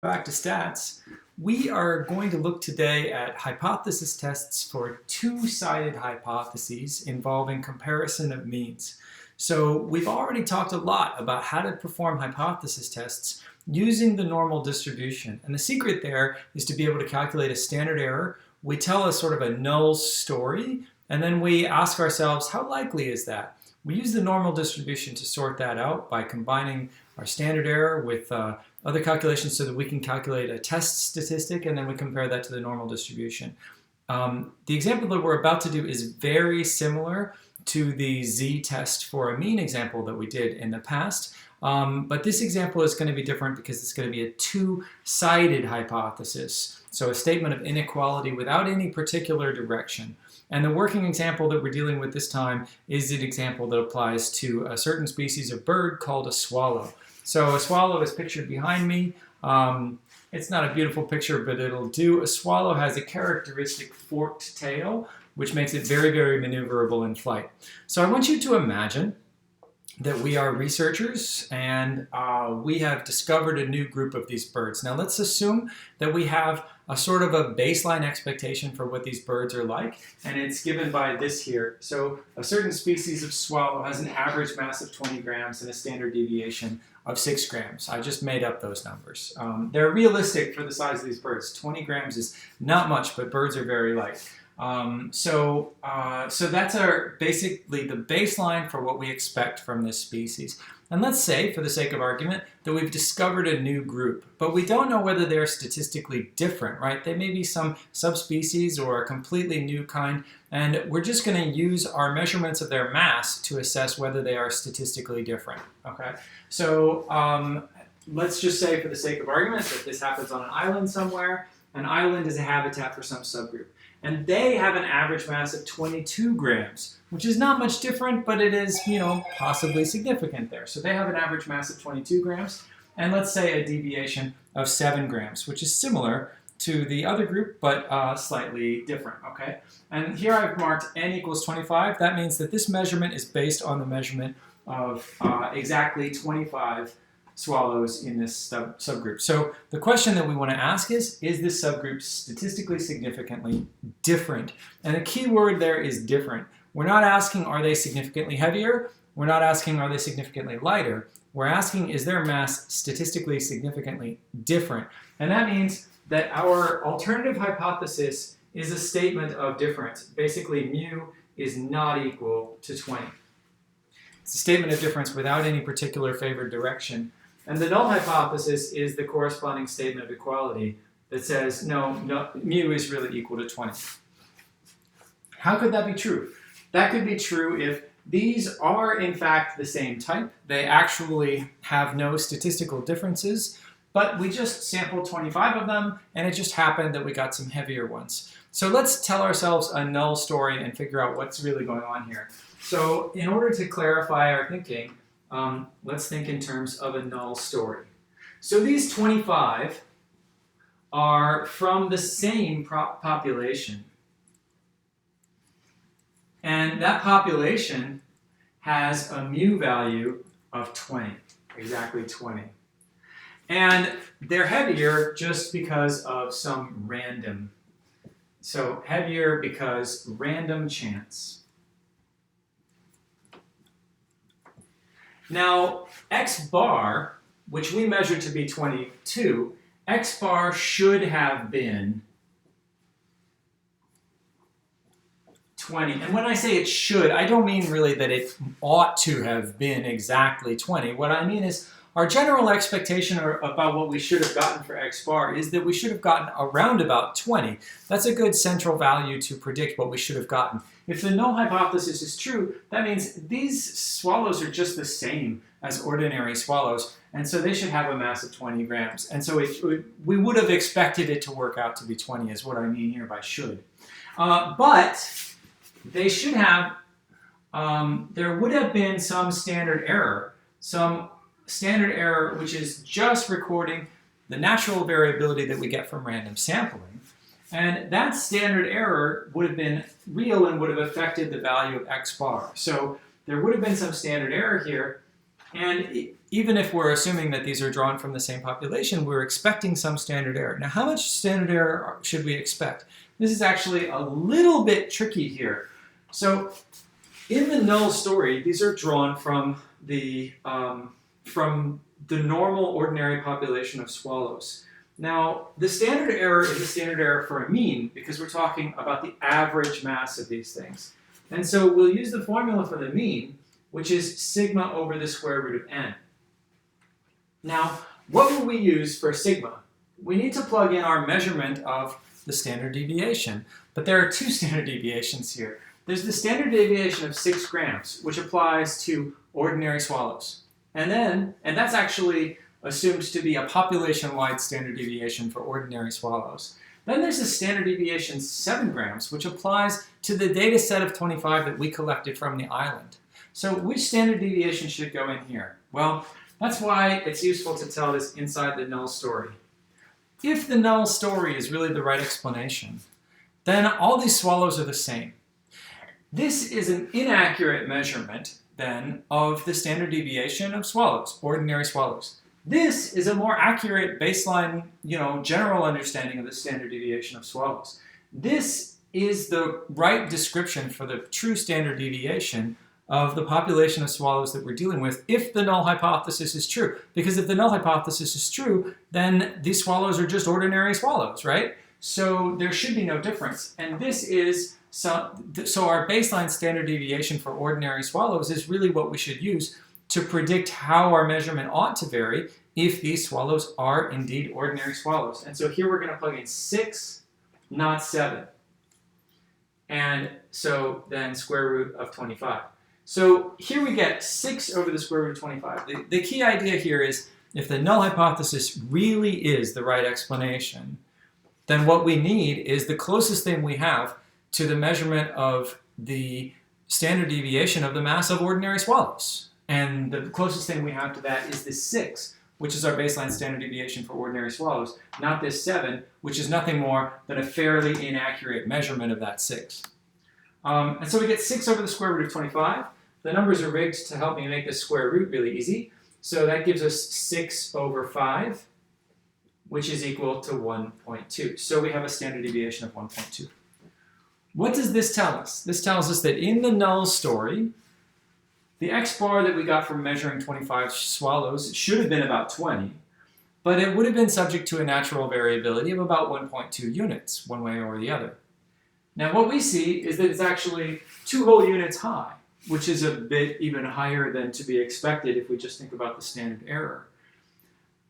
Back to stats, we are going to look today at hypothesis tests for two-sided hypotheses involving comparison of means. So we've already talked a lot about how to perform hypothesis tests using the normal distribution. And the secret there is to be able to calculate a standard error. We tell a sort of a null story, and then we ask ourselves, how likely is that? We use the normal distribution to sort that out by combining our standard error with other calculations so that we can calculate a test statistic, and then we compare that to the normal distribution. The example that we're about to do is very similar to the z-test for a mean example that we did in the past. But this example is going to be different because it's going to be a two-sided hypothesis. So a statement of inequality without any particular direction. And the working example that we're dealing with this time is an example that applies to a certain species of bird called a swallow. So a swallow is pictured behind me. It's not a beautiful picture, but it'll do. A swallow has a characteristic forked tail, which makes it very, very maneuverable in flight. So I want you to imagine that we are researchers and we have discovered a new group of these birds. Now let's assume that we have a sort of a baseline expectation for what these birds are like, and it's given by this here. So a certain species of swallow has an average mass of 20 grams and a standard deviation of 6 grams. I just made up those numbers. They're realistic for the size of these birds. 20 grams is not much, but birds are very light. So that's basically the baseline for what we expect from this species. And let's say, for the sake of argument, that we've discovered a new group, but we don't know whether they're statistically different, right? They may be some subspecies or a completely new kind, and we're just going to use our measurements of their mass to assess whether they are statistically different, okay? So let's just say, for the sake of argument, that this happens on an island somewhere. An island is a habitat for some subgroup. And they have an average mass of 22 grams, which is not much different, but it is, possibly significant there. So they have an average mass of 22 grams, and let's say a deviation of 7 grams, which is similar to the other group, but slightly different, okay? And here I've marked n equals 25. That means that this measurement is based on the measurement of exactly 25 swallows in this subgroup. So the question that we want to ask is this subgroup statistically significantly different? And the key word there is different. We're not asking, are they significantly heavier? We're not asking, are they significantly lighter? We're asking, is their mass statistically significantly different? And that means that our alternative hypothesis is a statement of difference. Basically, mu is not equal to 20. It's a statement of difference without any particular favored direction. And the null hypothesis is the corresponding statement of equality that says, no, mu is really equal to 20. How could that be true? That could be true if these are, in fact, the same type. They actually have no statistical differences, but we just sampled 25 of them, and it just happened that we got some heavier ones. So let's tell ourselves a null story and figure out what's really going on here. So in order to clarify our thinking, let's think in terms of a null story. So these 25 are from the same population. And that population has a mu value of 20, exactly 20. And they're heavier just because of some random. So heavier because random chance. Now, x bar, which we measured to be 22, x bar should have been 20. And when I say it should, I don't mean really that it ought to have been exactly 20. What I mean is our general expectation about what we should have gotten for x bar is that we should have gotten around about 20. That's a good central value to predict what we should have gotten. If the null hypothesis is true, that means these swallows are just the same as ordinary swallows, and so they should have a mass of 20 grams. And so we would have expected it to work out to be 20 is what I mean here by should. But they should have, there would have been some standard error which is just recording the natural variability that we get from random sampling. And that standard error would have been real and would have affected the value of x bar. So there would have been some standard error here. And even if we're assuming that these are drawn from the same population, we're expecting some standard error. Now, how much standard error should we expect? This is actually a little bit tricky here. So in the null story, these are drawn from the normal ordinary population of swallows. Now, the standard error is a standard error for a mean because we're talking about the average mass of these things. And so we'll use the formula for the mean, which is sigma over the square root of n. Now, what will we use for sigma? We need to plug in our measurement of the standard deviation, but there are two standard deviations here. There's the standard deviation of 6 grams, which applies to ordinary swallows. And that's actually assumed to be a population-wide standard deviation for ordinary swallows. Then there's the standard deviation 7 grams, which applies to the data set of 25 that we collected from the island. So which standard deviation should go in here? Well, that's why it's useful to tell this inside the null story. If the null story is really the right explanation, then all these swallows are the same. This is an inaccurate measurement, then, of the standard deviation of swallows, ordinary swallows. This is a more accurate baseline, general understanding of the standard deviation of swallows. This is the right description for the true standard deviation of the population of swallows that we're dealing with if the null hypothesis is true. Because if the null hypothesis is true, then these swallows are just ordinary swallows, right? So there should be no difference. And this is, so our baseline standard deviation for ordinary swallows is really what we should use to predict how our measurement ought to vary if these swallows are indeed ordinary swallows. And so here we're going to plug in 6, not 7. And so then square root of 25. So here we get 6 over the square root of 25. The key idea here is if the null hypothesis really is the right explanation, then what we need is the closest thing we have to the measurement of the standard deviation of the mass of ordinary swallows. And the closest thing we have to that is this 6, which is our baseline standard deviation for ordinary swallows, not this 7, which is nothing more than a fairly inaccurate measurement of that 6. And so we get 6 over the square root of 25. The numbers are rigged to help me make this square root really easy. So that gives us 6 over 5, which is equal to 1.2. So we have a standard deviation of 1.2. What does this tell us? This tells us that in the null story, the x-bar that we got from measuring 25 swallows should have been about 20, but it would have been subject to a natural variability of about 1.2 units, one way or the other. Now what we see is that it's actually 2 whole units high, which is a bit even higher than to be expected if we just think about the standard error.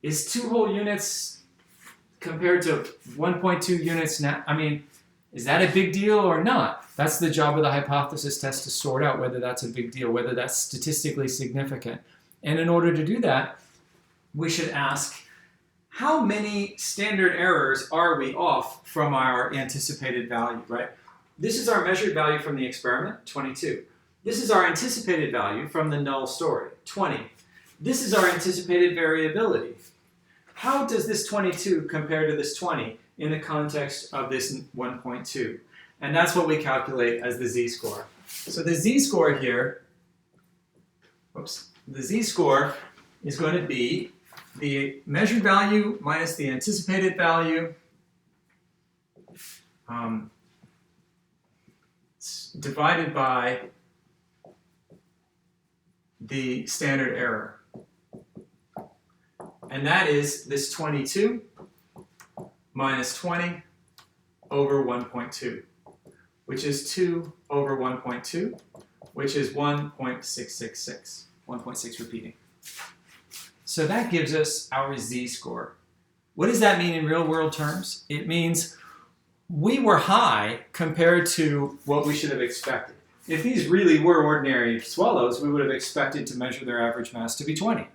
Is 2 whole units compared to 1.2 units now, is that a big deal or not? That's the job of the hypothesis test to sort out whether that's a big deal, whether that's statistically significant. And in order to do that, we should ask, how many standard errors are we off from our anticipated value, right? This is our measured value from the experiment, 22. This is our anticipated value from the null story, 20. This is our anticipated variability. How does this 22 compare to this 20 in the context of this 1.2? And that's what we calculate as the z-score. So the z-score here, the z-score is going to be the measured value minus the anticipated value divided by the standard error. And that is this 22 minus 20 over 1.2, which is 2 over 1.2, which is 1.666, 1.6 repeating. So that gives us our z-score. What does that mean in real-world terms? It means we were high compared to what we should have expected. If these really were ordinary swallows, we would have expected to measure their average mass to be 20.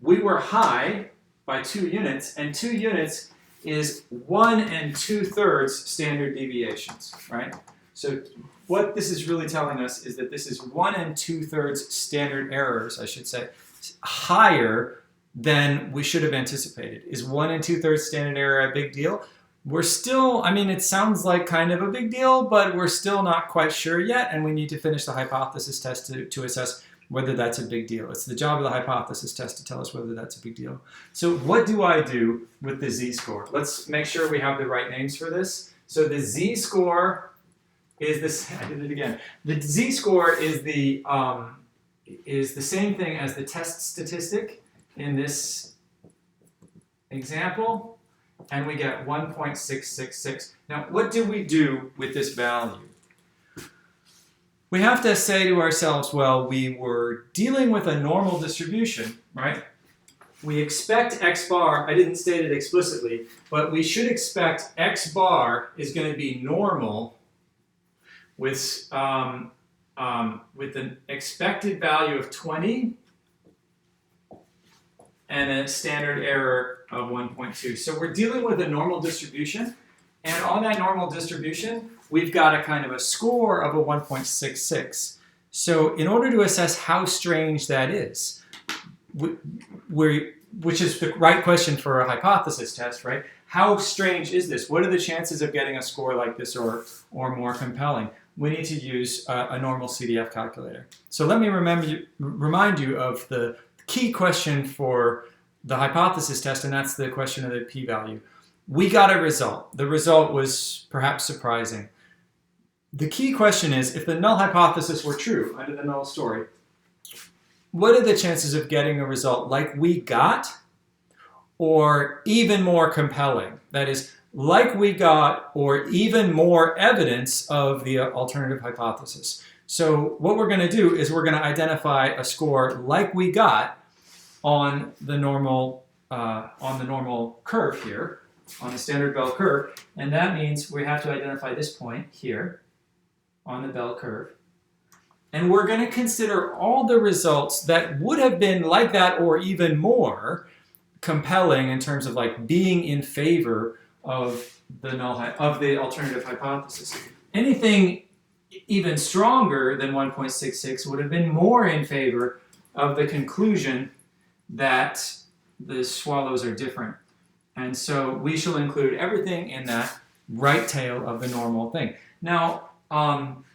We were high by 2 units, and 2 units is 1 2/3 standard deviations, right? So what this is really telling us is that this is 1 2/3 standard errors, I should say, higher than we should have anticipated. Is 1 2/3 standard error a big deal? We're still, it sounds like kind of a big deal, but we're still not quite sure yet, and we need to finish the hypothesis test to assess whether that's a big deal. It's the job of the hypothesis test to tell us whether that's a big deal. So what do I do with the z-score? Let's make sure we have the right names for this. So the z-score is this. I did it again. The z-score is the same thing as the test statistic in this example, and we get 1.666. Now, what do we do with this value? We have to say to ourselves, well, we were dealing with a normal distribution, right? We expect x bar, I didn't state it explicitly, but we should expect x bar is going to be normal with an expected value of 20 and a standard error of 1.2. So we're dealing with a normal distribution, and on that normal distribution, we've got a kind of a score of a 1.66. So in order to assess how strange that is, which is the right question for a hypothesis test, right? How strange is this? What are the chances of getting a score like this or more compelling? We need to use a normal CDF calculator. So let me remind you of the key question for the hypothesis test, and that's the question of the p-value. We got a result. The result was perhaps surprising. The key question is, if the null hypothesis were true under the null story, what are the chances of getting a result like we got, or even more compelling? That is, like we got, or even more evidence of the alternative hypothesis. So what we're going to do is we're going to identify a score like we got on the normal curve here, on the standard bell curve, and that means we have to identify this point here on the bell curve. And we're going to consider all the results that would have been like that or even more compelling in terms of like being in favor of the alternative hypothesis. Anything even stronger than 1.66 would have been more in favor of the conclusion that the swallows are different. And so we shall include everything in that right tail of the normal thing. Now, on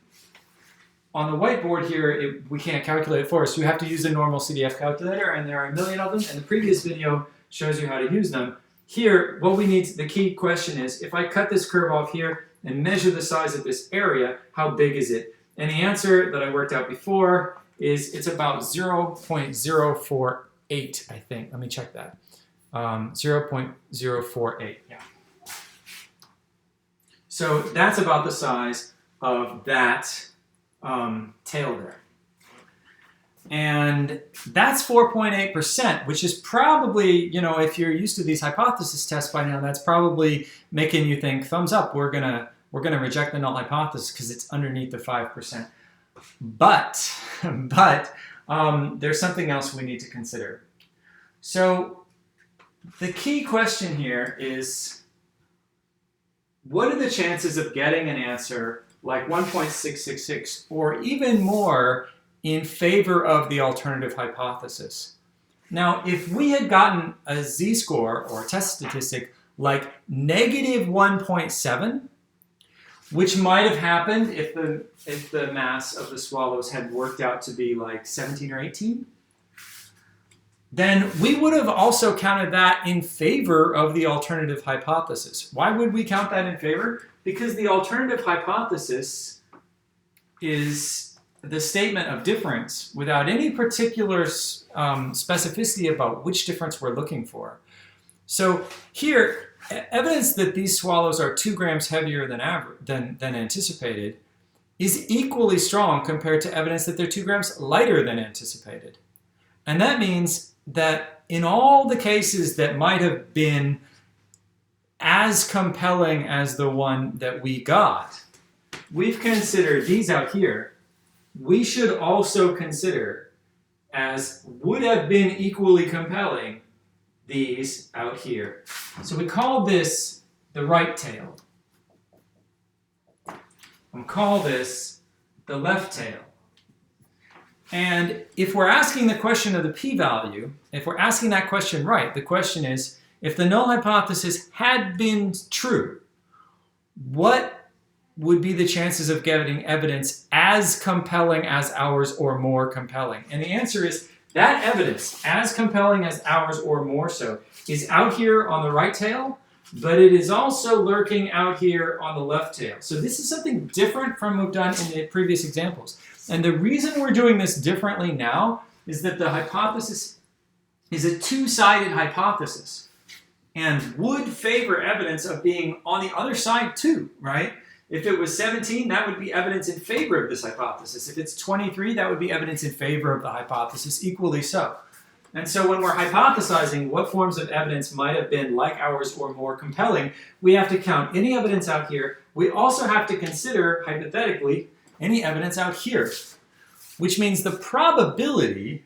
the whiteboard here, we can't calculate it for us. So you have to use a normal CDF calculator, and there are a million of them, and the previous video shows you how to use them. Here, what we need, the key question is, if I cut this curve off here and measure the size of this area, how big is it? And the answer that I worked out before is it's about 0.048, I think. Let me check that. 0.048, yeah. So that's about the size of that tail there. And that's 4.8%, which is probably, you know, if you're used to these hypothesis tests by now, that's probably making you think, thumbs up, we're gonna reject the null hypothesis because it's underneath the 5%. But there's something else we need to consider. So the key question here is, what are the chances of getting an answer like 1.666 or even more in favor of the alternative hypothesis? Now, if we had gotten a z-score or a test statistic like negative 1.7, which might have happened if the mass of the swallows had worked out to be like 17 or 18, then we would have also counted that in favor of the alternative hypothesis. Why would we count that in favor? Because the alternative hypothesis is the statement of difference without any particular specificity about which difference we're looking for. So here, evidence that these swallows are 2 grams heavier than anticipated is equally strong compared to evidence that they're 2 grams lighter than anticipated. And that means that in all the cases that might have been as compelling as the one that we got, we've considered these out here. We should also consider as would have been equally compelling these out here. So we call this the right tail. And call this the left tail. And if we're asking the question of the p-value, if we're asking that question right, the question is, if the null hypothesis had been true, what would be the chances of getting evidence as compelling as ours or more compelling? And the answer is that evidence, as compelling as ours or more so, is out here on the right tail, but it is also lurking out here on the left tail. So this is something different from what we've done in the previous examples. And the reason we're doing this differently now is that the hypothesis is a two-sided hypothesis and would favor evidence of being on the other side too, right? If it was 17, that would be evidence in favor of this hypothesis. If it's 23, that would be evidence in favor of the hypothesis, equally so. And so when we're hypothesizing what forms of evidence might have been like ours or more compelling, we have to count any evidence out here. We also have to consider, hypothetically, any evidence out here, which means the probability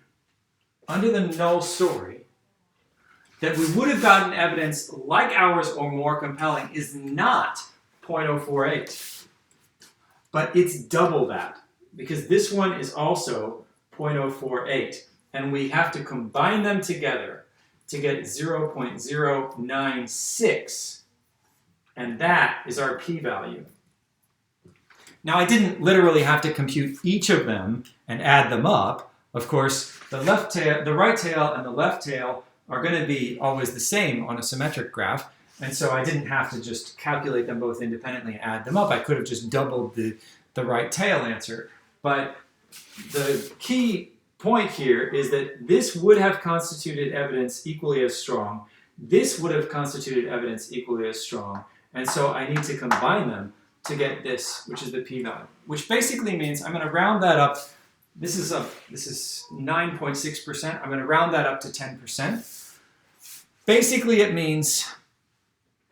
under the null story that we would have gotten evidence like ours or more compelling is not 0.048, but it's double that, because this one is also 0.048, and we have to combine them together to get 0.096, and that is our p-value. Now, I didn't literally have to compute each of them and add them up. Of course, the right tail and the left tail are going to be always the same on a symmetric graph, and so I didn't have to just calculate them both independently and add them up. I could have just doubled the right tail answer. But the key point here is that this would have constituted evidence equally as strong. This would have constituted evidence equally as strong. And so I need to combine them to get this, which is the p-value, which basically means I'm going to round that up. This is 9.6%. I'm going to round that up to 10%. Basically, it means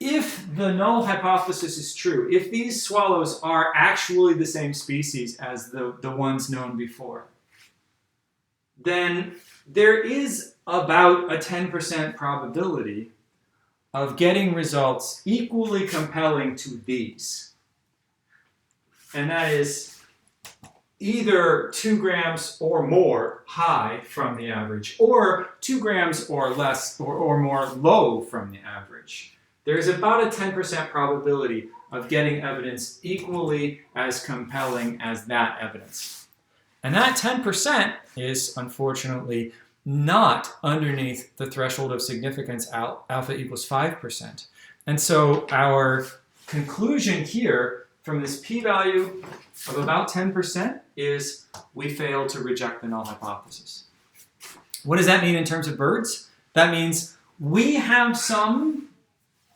if the null hypothesis is true, if these swallows are actually the same species as the ones known before, then there is about a 10% probability of getting results equally compelling to these. And that is either 2 grams or more high from the average, or 2 grams or less or more low from the average. There's about a 10% probability of getting evidence equally as compelling as that evidence. And that 10% is, unfortunately, not underneath the threshold of significance alpha equals 5%. And so our conclusion here from this p-value of about 10% is we fail to reject the null hypothesis. What does that mean in terms of birds? That means we have some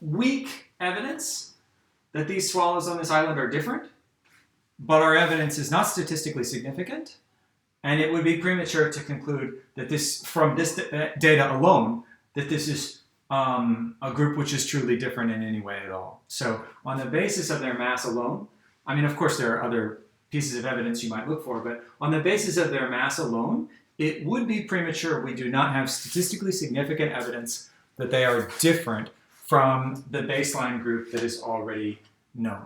weak evidence that these swallows on this island are different, but our evidence is not statistically significant, and it would be premature to conclude that this, from this data alone, that this is a group which is truly different in any way at all. So on the basis of their mass alone, I mean, of course, there are other pieces of evidence you might look for, but on the basis of their mass alone, it would be premature. We do not have statistically significant evidence that they are different from the baseline group that is already known.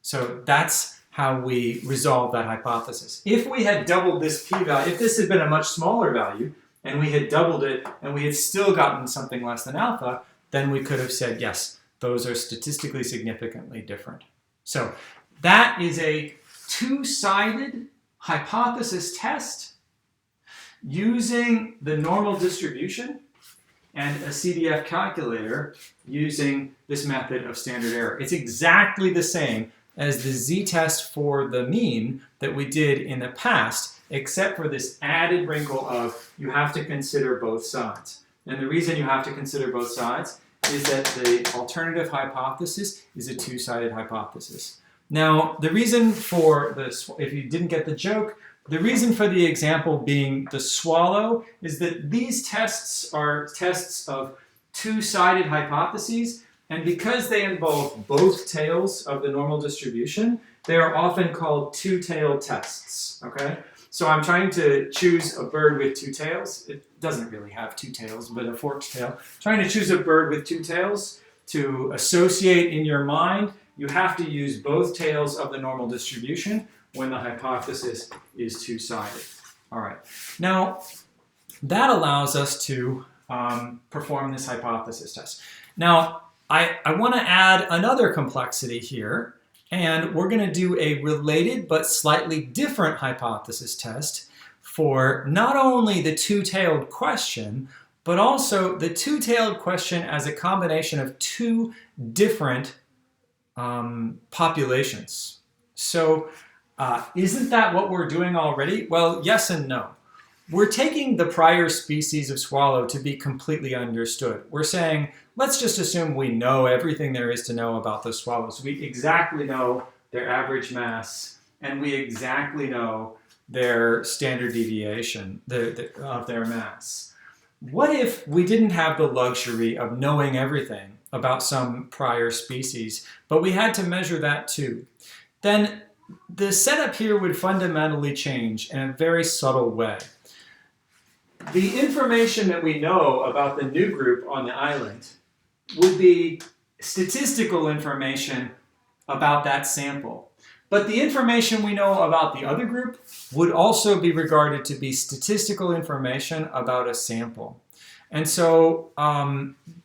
So that's how we resolve that hypothesis. If we had doubled this p-value, if this had been a much smaller value, and we had doubled it, and we had still gotten something less than alpha, then we could have said, yes, those are statistically significantly different. So that is a two-sided hypothesis test using the normal distribution and a Cdf calculator using this method of standard error. It's exactly the same as the z-test for the mean that we did in the past, except for this added wrinkle of you have to consider both sides. And the reason you have to consider both sides is that the alternative hypothesis is a two-sided hypothesis. Now, the reason for this, if you didn't get the joke, the reason for the example being the swallow is that these tests are tests of two-sided hypotheses, and because they involve both tails of the normal distribution, they are often called two-tailed tests, okay? So I'm trying to choose a bird with two tails. It doesn't really have two tails, but a forked tail. Trying to choose a bird with two tails to associate in your mind, you have to use both tails of the normal distribution when the hypothesis is two-sided. All right. Now, that allows us to perform this hypothesis test. Now, I want to add another complexity here, And we're going to do a related but slightly different hypothesis test for not only the two-tailed question, but also the two-tailed question as a combination of two different populations. So isn't that what we're doing already? Well, yes and no. We're taking the prior species of swallow to be completely understood. We're saying, let's just assume we know everything there is to know about those swallows. We exactly know their average mass, and we exactly know their standard deviation of their mass. What if we didn't have the luxury of knowing everything about some prior species, but we had to measure that too? Then the setup here would fundamentally change in a very subtle way. The information that we know about the new group on the island would be statistical information about that sample. But the information we know about the other group would also be regarded to be statistical information about a sample. And so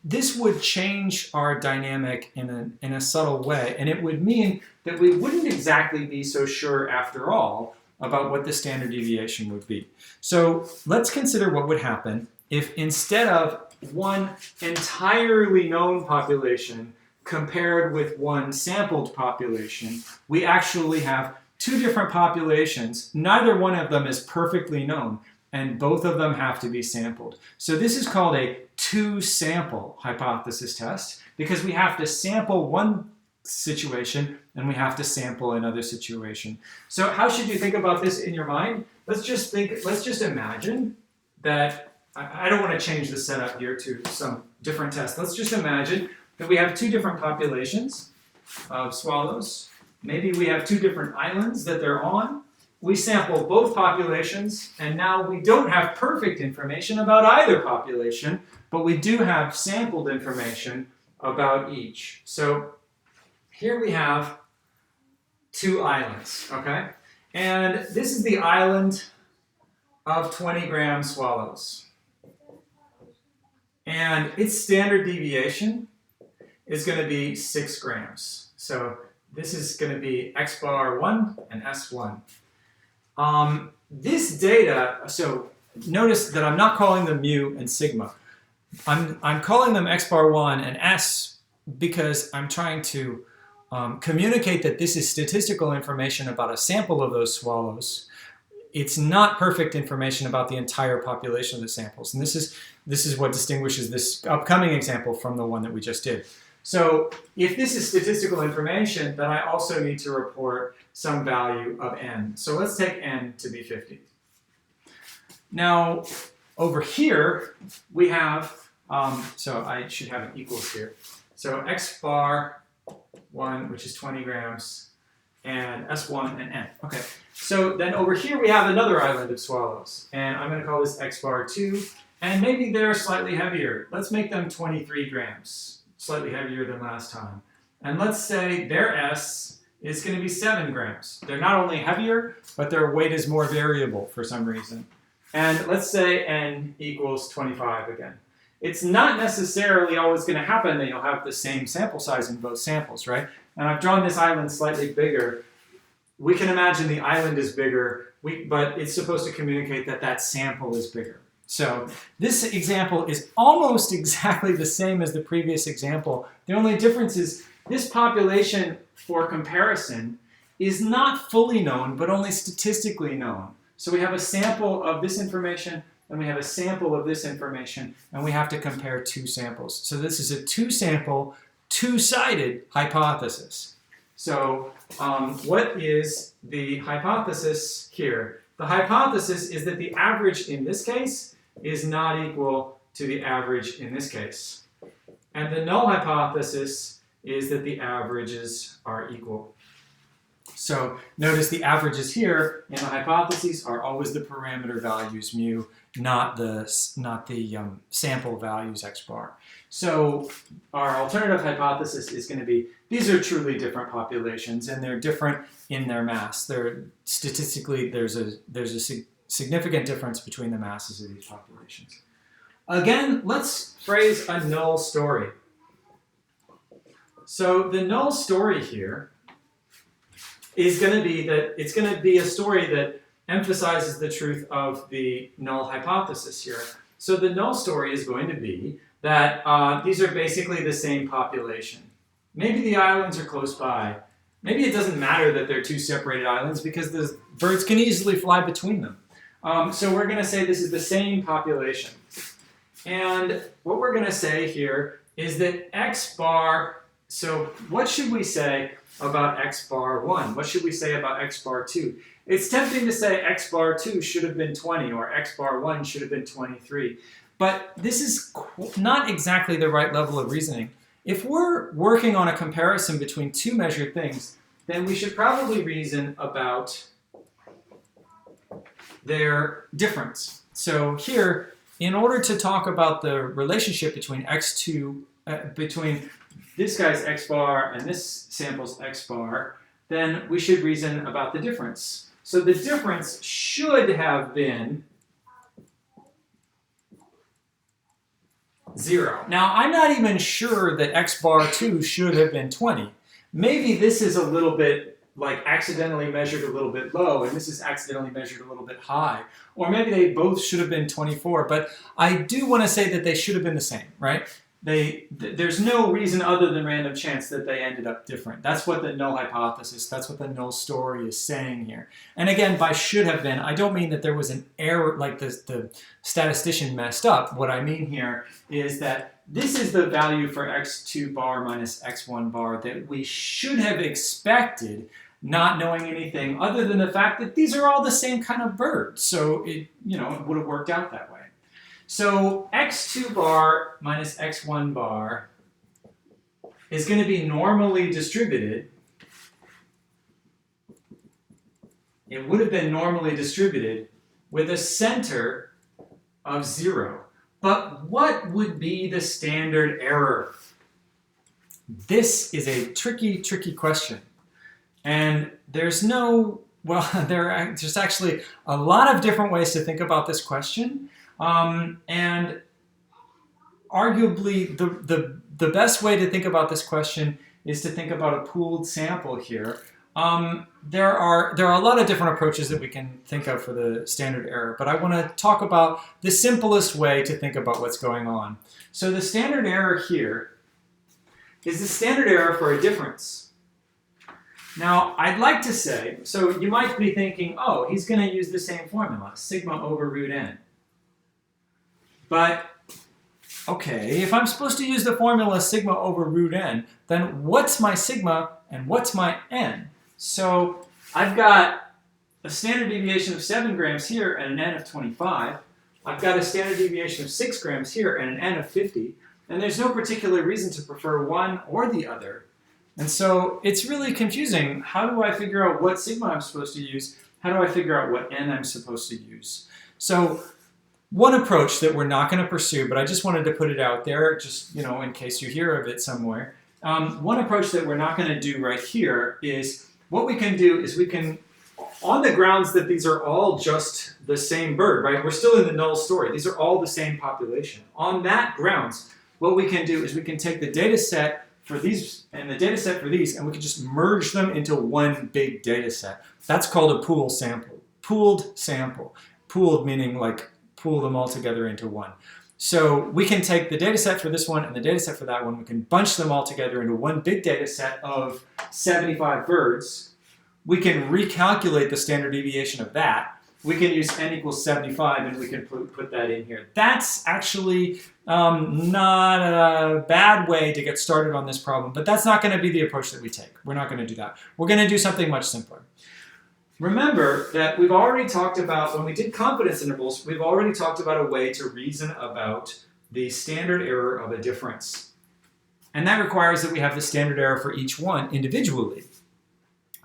this would change our dynamic in a subtle way, and it would mean that we wouldn't exactly be so sure after all about what the standard deviation would be. So let's consider what would happen if instead of one entirely known population compared with one sampled population, we actually have two different populations. Neither one of them is perfectly known, and both of them have to be sampled. So this is called a two-sample hypothesis test because we have to sample one situation and we have to sample another situation. So how should you think about this in your mind? Let's just imagine that, I don't want to change the setup here to some different test. Let's just imagine that we have two different populations of swallows. Maybe we have two different islands that they're on. We sample both populations, and now we don't have perfect information about either population, but we do have sampled information about each. So here we have two islands, okay? And this is the island of 20-gram swallows. And its standard deviation is going to be 6 grams. So this is going to be x bar 1 and s1. This data, so notice that I'm not calling them mu and sigma. I'm calling them x bar 1 and s because I'm trying to communicate that this is statistical information about a sample of those swallows. It's not perfect information about the entire population of the samples. And this is what distinguishes this upcoming example from the one that we just did. So if this is statistical information, then I also need to report some value of n. So let's take n to be 50. Now, over here, we have, so I should have an equals here. So x bar 1, which is 20 grams, and s1 and n. Okay, so then over here we have another island of swallows, and I'm going to call this x bar 2, and maybe they're slightly heavier. Let's make them 23 grams, slightly heavier than last time. And let's say their s is going to be 7 grams. They're not only heavier, but their weight is more variable for some reason. And let's say n equals 25 again. It's not necessarily always going to happen that you'll have the same sample size in both samples, right? And I've drawn this island slightly bigger. We can imagine the island is bigger, but it's supposed to communicate that that sample is bigger. So this example is almost exactly the same as the previous example. The only difference is this population, for comparison, is not fully known, but only statistically known. So we have a sample of this information, and we have a sample of this information, and we have to compare two samples. So this is a two-sample, two-sided hypothesis. So what is the hypothesis here? The hypothesis is that the average in this case is not equal to the average in this case. And the null hypothesis is that the averages are equal. So notice the averages here in the hypotheses are always the parameter values mu, not the sample values x bar. So our alternative hypothesis is going to be these are truly different populations, and they're different in their mass. They're statistically there's a significant difference between the masses of these populations. Again, let's phrase a null story. So the null story here is going to be that it's going to be a story that emphasizes the truth of the null hypothesis here. So the null story is going to be that these are basically the same population. Maybe the islands are close by. Maybe it doesn't matter that they're two separated islands because the birds can easily fly between them. So we're going to say this is the same population. And what we're going to say here is that x bar, so what should we say about x bar 1? What should we say about x bar 2? It's tempting to say x bar 2 should have been 20 or x bar 1 should have been 23. But this is not exactly the right level of reasoning. If we're working on a comparison between two measured things, then we should probably reason about their difference. So here, in order to talk about the relationship between x2, between this guy's x bar and this sample's x bar, then we should reason about the difference. So the difference should have been 0. Now, I'm not even sure that x bar 2 should have been 20. Maybe this is a little bit like accidentally measured a little bit low, and this is accidentally measured a little bit high. Or maybe they both should have been 24, but I do want to say that they should have been the same, right? There's no reason other than random chance that they ended up different. That's what the null hypothesis, that's what the null story is saying here. And again, by should have been, I don't mean that there was an error, like the statistician messed up. What I mean here is that this is the value for x2 bar minus x1 bar that we should have expected, not knowing anything other than the fact that these are all the same kind of bird. So it would have worked out that way. So x2 bar minus x1 bar is going to be normally distributed. It would have been normally distributed with a center of 0. But what would be the standard error? This is a tricky, tricky question. And there's there's actually a lot of different ways to think about this question. And arguably, the best way to think about this question is to think about a pooled sample here. There are a lot of different approaches that we can think of for the standard error, but I want to talk about the simplest way to think about what's going on. So the standard error here is the standard error for a difference. Now, I'd like to say, so you might be thinking, oh, he's going to use the same formula, sigma over root n. But, okay, if I'm supposed to use the formula sigma over root n, then what's my sigma and what's my n? So I've got a standard deviation of 7 grams here and an n of 25. I've got a standard deviation of 6 grams here and an n of 50. And there's no particular reason to prefer one or the other. And so it's really confusing. How do I figure out what sigma I'm supposed to use? How do I figure out what n I'm supposed to use? So one approach that we're not going to pursue, but I just wanted to put it out there, just in case you hear of it somewhere. One approach that we're not going to do right here is what we can do is we can, on the grounds that these are all just the same bird, right? We're still in the null story. These are all the same population. On that grounds, what we can do is we can take the data set for these and the data set for these, and we can just merge them into one big data set. That's called a pooled sample. Pooled sample. Pooled meaning like pool them all together into one. So we can take the data set for this one and the data set for that one. We can bunch them all together into one big data set of 75 birds. We can recalculate the standard deviation of that. We can use n equals 75 and we can put that in here. That's actually not a bad way to get started on this problem, but that's not going to be the approach that we take. We're not going to do that. We're going to do something much simpler. Remember that we've already talked about, when we did confidence intervals, we've already talked about a way to reason about the standard error of a difference. And that requires that we have the standard error for each one individually.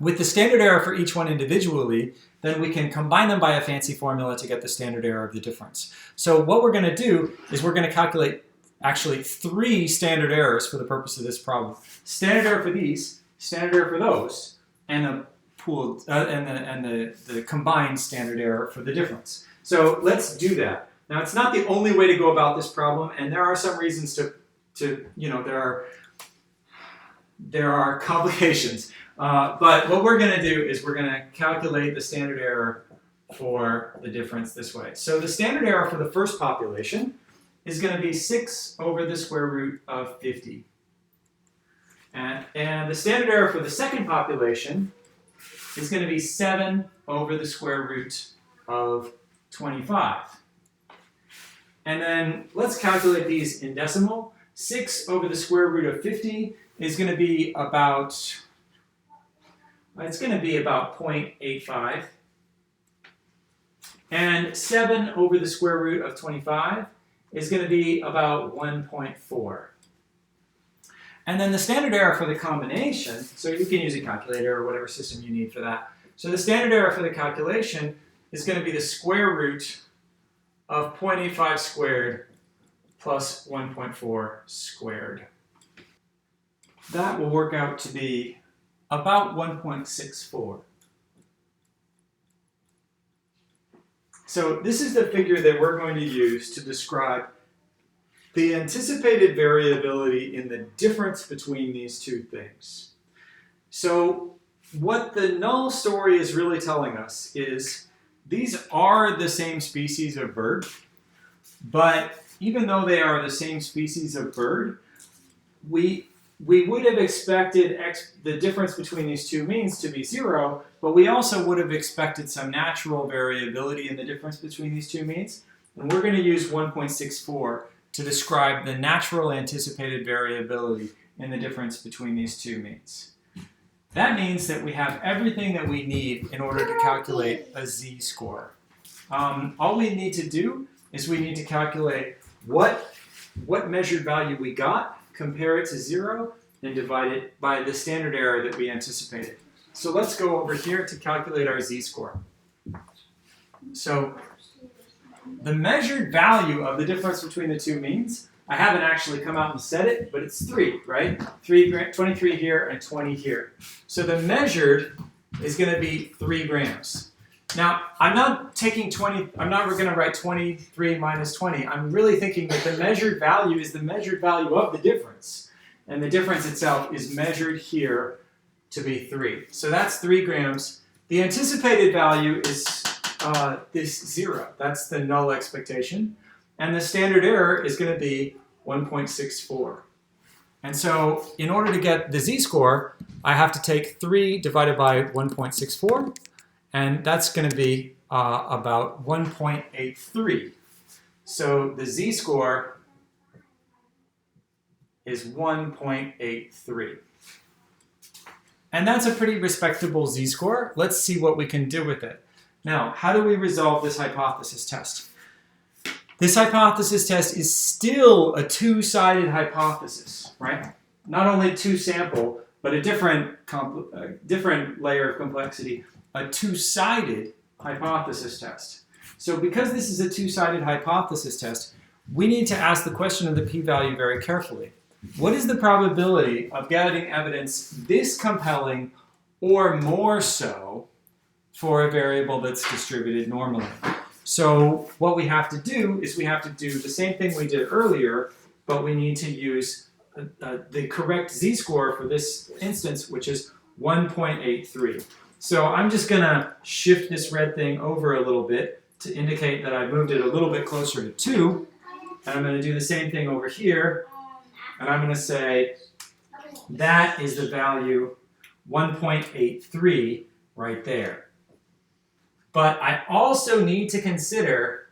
With the standard error for each one individually, then we can combine them by a fancy formula to get the standard error of the difference. So what we're going to do is we're going to calculate actually 3 standard errors for the purpose of this problem. Standard error for these, standard error for those, and a pooled and the combined standard error for the difference. So let's do that. Now it's not the only way to go about this problem, and there are some reasons to there are complications. But what we're going to do is we're going to calculate the standard error for the difference this way. So the standard error for the first population is going to be 6 over the square root of 50. And the standard error for the second population is going to be 7 over the square root of 25. And then let's calculate these in decimal. 6 over the square root of 50 is going to be about, it's going to be about 0.85. And 7 over the square root of 25 is going to be about 1.4. And then the standard error for the combination, so you can use a calculator or whatever system you need for that. So the standard error for the calculation is going to be the square root of 0.85 squared plus 1.4 squared. That will work out to be about 1.64. So this is the figure that we're going to use to describe the anticipated variability in the difference between these two things. So what the null story is really telling us is these are the same species of bird, but even though they are the same species of bird, we would have expected the difference between these two means to be 0, but we also would have expected some natural variability in the difference between these two means. And we're going to use 1.64 to describe the natural anticipated variability in the difference between these two means. That means that we have everything that we need in order to calculate a z-score. All we need to do is we need to calculate what measured value we got, compare it to 0, and divide it by the standard error that we anticipated. So let's go over here to calculate our z-score. So the measured value of the difference between the two means, I haven't actually come out and said it, but it's 3, right? 23 here and 20 here. So the measured is going to be 3 grams. Now, I'm not going to write 23 minus 20. I'm really thinking that the measured value is the measured value of the difference. And the difference itself is measured here to be 3. So that's 3 grams. The anticipated value is this 0. That's the null expectation. And the standard error is going to be 1.64. And so in order to get the z-score, I have to take 3 divided by 1.64. And that's going to be about 1.83. So the z-score is 1.83. And that's a pretty respectable z-score. Let's see what we can do with it. Now, how do we resolve this hypothesis test? This hypothesis test is still a two-sided hypothesis, right? Not only two-sample, but a different layer of complexity, a two-sided hypothesis test. So because this is a two-sided hypothesis test, we need to ask the question of the p-value very carefully. What is the probability of getting evidence this compelling or more so for a variable that's distributed normally? So what we have to do is we have to do the same thing we did earlier, but we need to use the correct z-score for this instance, which is 1.83. So I'm just going to shift this red thing over a little bit to indicate that I moved it a little bit closer to 2. And I'm going to do the same thing over here. And I'm going to say that is the value 1.83 right there. But I also need to consider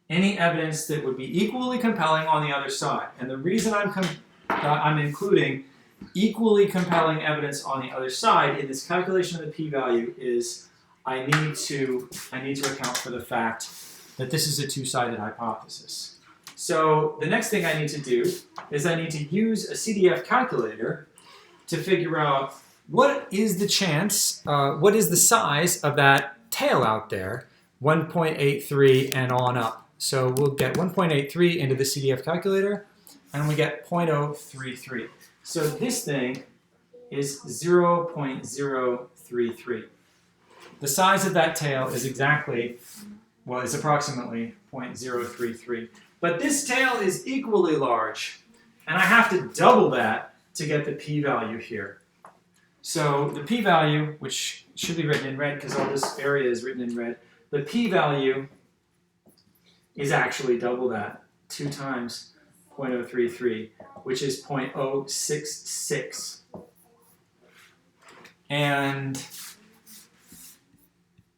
any evidence that would be equally compelling on the other side. And the reason I'm including equally compelling evidence on the other side in this calculation of the p-value is I need to account for the fact that this is a two-sided hypothesis. So the next thing I need to do is I need to use a Cdf calculator to figure out what is the chance, what is the size of that tail out there, 1.83 and on up. So we'll get 1.83 into the Cdf calculator, and we get 0.033. So this thing is 0.033. The size of that tail is approximately 0.033. But this tail is equally large, and I have to double that to get the p-value here. So the p-value, which should be written in red because all this area is written in red, the p-value is actually double that, 2 times 0.033, which is 0.066. And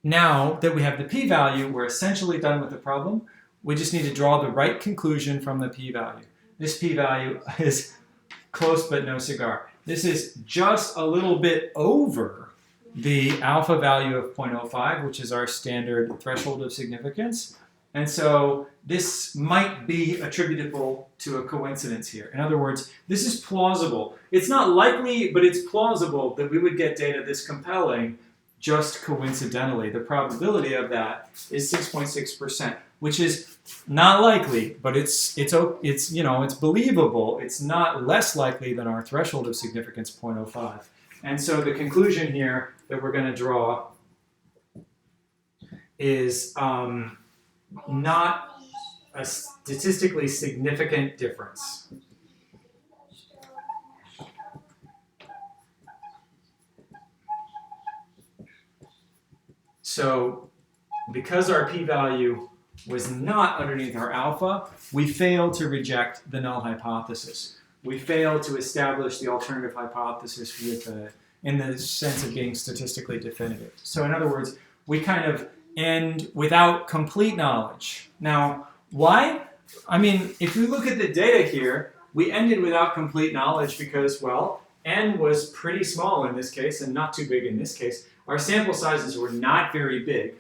now that we have the p-value, we're essentially done with the problem. We just need to draw the right conclusion from the p-value. This p-value is close but no cigar. This is just a little bit over the alpha value of 0.05, which is our standard threshold of significance. And so this might be attributable to a coincidence here. In other words, this is plausible. It's not likely, but it's plausible that we would get data this compelling just coincidentally. The probability of that is 6.6%, which is not likely, but it's believable. It's not less likely than our threshold of significance, 0.05. And so the conclusion here that we're going to draw is not a statistically significant difference. So because our p-value was not underneath our alpha, we failed to reject the null hypothesis. We failed to establish the alternative hypothesis in the sense of being statistically definitive. So in other words, we kind of end without complete knowledge. Now, why? I mean, if we look at the data here, we ended without complete knowledge because, well, n was pretty small in this case and not too big in this case. Our sample sizes were not very big.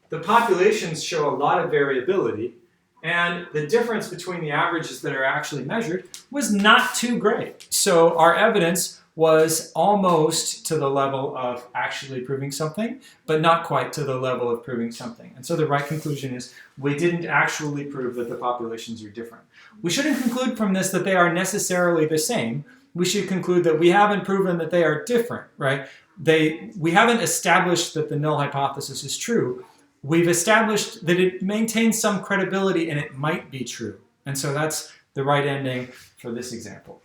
The populations show a lot of variability, and the difference between the averages that are actually measured was not too great. So our evidence was almost to the level of actually proving something, but not quite to the level of proving something. And so the right conclusion is we didn't actually prove that the populations are different. We shouldn't conclude from this that they are necessarily the same. We should conclude that we haven't proven that they are different, right? We haven't established that the null hypothesis is true. We've established that it maintains some credibility and it might be true. And so that's the right ending for this example.